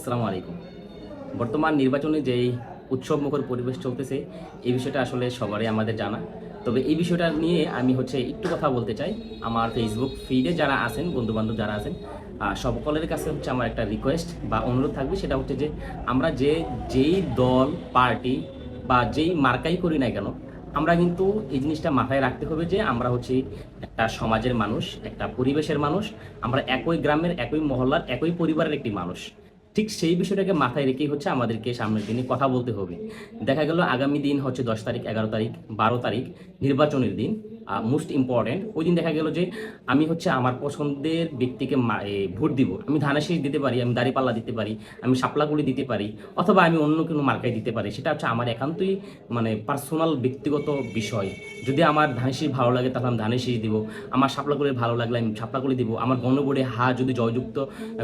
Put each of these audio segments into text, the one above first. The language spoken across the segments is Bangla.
আসসালামু আলাইকুম। বর্তমান নির্বাচনে যেই উৎসবমুখর পরিবেশ চলতেছে, এই বিষয়টা আসলে সবারই আমাদের জানা। তবে এই বিষয়টা নিয়ে আমি একটু কথা বলতে চাই। আমার ফেসবুক ফিডে যারা আছেন, বন্ধু-বান্ধব যারা আছেন, সকলের কাছে আমার একটা রিকোয়েস্ট বা অনুরোধ থাকবে, সেটা হচ্ছে যে আমরা যেই দল, পার্টি বা যেই মার্কাই করি না কেন, আমরা কিন্তু এই জিনিসটা মাথায় রাখতে হবে যে আমরা একটা সমাজের মানুষ, একটা পরিবেশের মানুষ। আমরা একই গ্রামের, একই মহল্লার, একই পরিবারের একটি মানুষ। ঠিক সেই বিষয়টাকে মাথায় রেখেই আমাদেরকে সামনের দিনে কথা বলতে হবে। দেখা গেল আগামী দিন 10 তারিখ, 11 তারিখ, 12 তারিখ নির্বাচনের দিন, মোস্ট ইম্পর্টেন্ট। ওই দিন দেখা গেল যে আমি আমার পছন্দের ব্যক্তিকে ভোট দিব। আমি ধানের শীষ দিতে পারি, আমি দাঁড়িপাল্লা দিতে পারি, আমি শাপলাগুলি দিতে পারি, অথবা আমি অন্য কোনো মার্কায় দিতে পারি। সেটা আমার একান্তই পার্সোনাল ব্যক্তিগত বিষয়। যদি আমার ধানের শীষ ভালো লাগে তাহলে আমি ধানের শীষ দিব, আমার শাপলাগুলি ভালো লাগলে আমি শাপলাগুলি দিব। আমার গণভোটে হা যদি জয়যুক্ত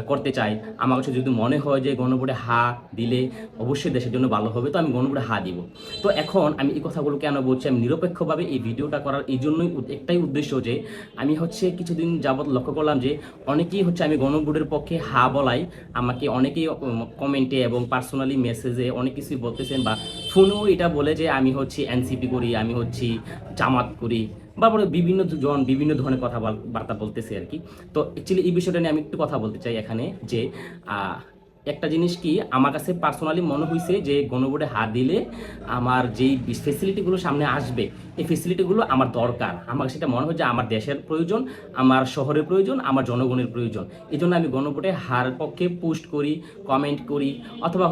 করতে চাই, আমার কাছে যদি মনে হয় যে গণভোটে হা দিলে অবশ্যই দেশের জন্য ভালো হবে, তো আমি গণভোটে হা দিব। তো এখন আমি এই কথাগুলো কেন বলছি, আমি নিরপেক্ষভাবে এই ভিডিওটা করার এই জন্যই একটাই উদ্দেশ্য যে আমি কিছুদিন যাবৎ লক্ষ্য করলাম যে অনেকেই আমি গণভোটের পক্ষে হা বলাই, আমাকে অনেকেই কমেন্টে এবং পার্সোনালি মেসেজে অনেক কিছুই বলতেছেন, বা ফোনেও এটা বলে যে আমি এনসিপি করি, আমি জামাত করি, বা বিভিন্ন জন বিভিন্ন ধরনের কথাবার্তা বলতেছে আর কি। তো অ্যাকচুয়ালি এই বিষয়টা নিয়ে আমি একটু কথা বলতে চাই এখানে যে একটা জিনিস কি আমার কাছে পার্সোনালি মনে হয়েছে যে গণভোটে হাত দিলে আমার যেই ফেসিলিটিগুলো সামনে আসবে, এই ফেসিলিটিগুলো আমার দরকার। আমার সেটা মনে হয় যে আমার দেশের প্রয়োজন, আমার শহরের প্রয়োজন, আমার জনগণের প্রয়োজন। এই জন্য আমি গণভোটে হার পক্ষে পোস্ট করি, কমেন্ট করি, অথবা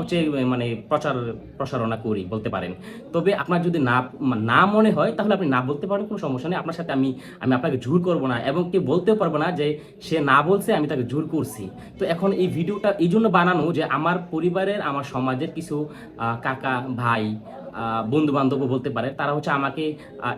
প্রচারণা করি বলতে পারেন। তবে আপনার যদি না মনে হয় তাহলে আপনি না বলতে পারেন, কোনো সমস্যা নেই। আপনার সাথে আমি আপনাকে জোর করব না, এবং কেউ বলতেও পারবো না যে সে না বলছে আমি তাকে জোর করছি। তো এখন এই ভিডিওটা এই জন্য বানানো যে আমার পরিবারের, আমার সমাজের কিছু কাকা, ভাই, বন্ধু বান্ধবও বলতে পারে, তারা আমাকে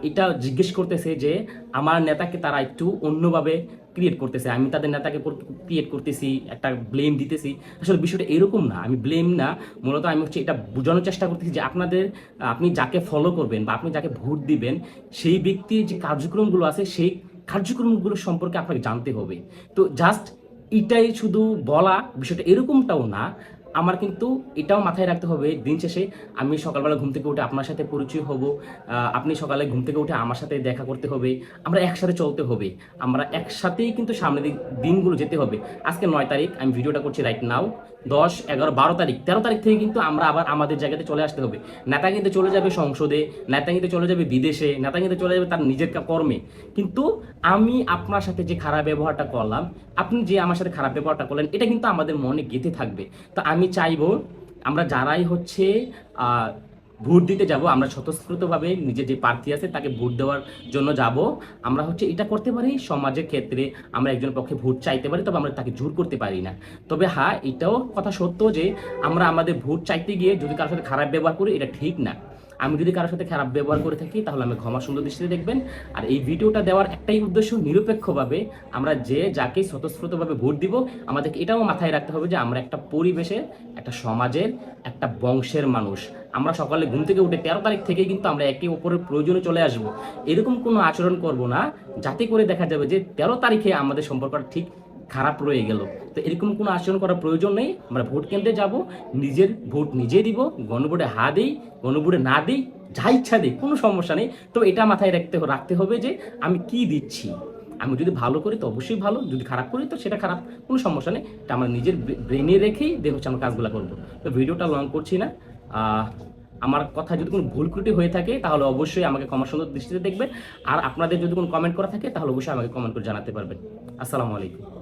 এটা জিজ্ঞেস করতেছে যে আমার নেতাকে তারা একটু অন্যভাবে ক্রিয়েট করতেছে, আমি তাদের নেতাকে ক্রিয়েট করতেছি, একটা ব্লেম দিতেছি। আসলে বিষয়টা এরকম না, আমি ব্লেম না, মূলত আমি এটা বোঝানোর চেষ্টা করতেছি যে আপনি যাকে ফলো করবেন বা আপনি যাকে ভোট দিবেন, সেই ব্যক্তির যে কার্যক্রমগুলো আছে সেই কার্যক্রমগুলো সম্পর্কে আপনাকে জানতে হবে। তো জাস্ট এটাই শুধু বলা, বিষয়টা এরকমটাও না। আমার কিন্তু এটাও মাথায় রাখতে হবে, দিন শেষে আমি সকালবেলা ঘুম থেকে উঠে আপনার সাথে পরিচয় হব, আপনি সকালে ঘুম থেকে উঠে আমার সাথে দেখা করতে হবে, আমরা একসাথে চলতে হবে, আমরা একসাথেই কিন্তু সামনের দিনগুলো যেতে হবে। আজকে 9 তারিখ, আমি ভিডিওটা করছি রাইট নাও, 10, 11, 12 তারিখ, 13 তারিখ থেকে কিন্তু আমরা আবার আমাদের জায়গাতে চলে আসতে হবে। নেতা কিন্তু চলে যাবে সংসদে, নেতা কিন্তু চলে যাবে বিদেশে, নেতা কিন্তু চলে যাবে তার নিজের কর্মে। কিন্তু আমি আপনার সাথে যে খারাপ ব্যবহারটা করলাম, আপনি যে আমার সাথে খারাপ ব্যবহারটা করলেন, এটা কিন্তু আমাদের মনে গেঁথে থাকবে। তো আমি চাইবো আমরা যারাই ভোট দিতে যাব, আমরা স্বতঃস্ফূর্তভাবে নিজের যে প্রার্থী আছে তাকে ভোট দেওয়ার জন্য যাব। আমরা এটা করতে পারি সমাজের ক্ষেত্রে, আমরা একজনের পক্ষে ভোট চাইতে পারি, তবে আমরা তাকে জোর করতে পারি না। তবে হ্যাঁ, এটাও কথা সত্য যে আমরা আমাদের ভোট চাইতে গিয়ে যদি কারোর সাথে খারাপ ব্যবহার করি, এটা ঠিক না। আমি যদি কারোর সাথে খারাপ ব্যবহার করে থাকি তাহলে আমি ক্ষমা সুন্দর দৃষ্টিতে দেখবেন। আর এই ভিডিওটা দেওয়ার একটাই উদ্দেশ্য, নিরপেক্ষভাবে আমরা যাকে স্বতঃস্ফূর্তভাবে ভোট দিব, আমাদেরকে এটাও মাথায় রাখতে হবে যে আমরা একটা পরিবেশের, একটা সমাজের, একটা বংশের মানুষ। আমরা সকালে ঘুম থেকে উঠে 13 তারিখ থেকেই কিন্তু আমরা একে অপরের প্রয়োজনে চলে আসব। এরকম কোনো আচরণ করব না যাতে করে দেখা যাবে যে 13 তারিখে আমাদের সম্পর্কটা ঠিক খারাপ রয়ে গেল। তো এরকম কোনো আচরণ করার প্রয়োজন নেই। আমরা ভোট কেন্দ্রে যাব, নিজের ভোট নিজে দিব, গণভোটে হা দিই, গণভোটে না দিই, যা ইচ্ছা দিই, কোনো সমস্যা নেই। তো এটা মাথায় রাখতে হবে যে আমি কি দিচ্ছি। আমি যদি ভালো করি তো অবশ্যই ভালো, যদি খারাপ করি তো সেটা খারাপ, কোনো সমস্যা নেই। এটা আমার নিজের ব্রেনে রেখেই আমার কাজগুলো করবো। তো ভিডিওটা লং করছি না। আমার কথা যদি কোনো ভুল ত্রুটি হয়ে থাকে তাহলে অবশ্যই আমাকে ক্ষমা সুন্দর দৃষ্টিতে দেখবেন। আর আপনাদের যদি কোনো কমেন্ট করা থাকে তাহলে অবশ্যই আমাকে কমেন্ট করে জানাতে পারবেন। আসসালামু আলাইকুম।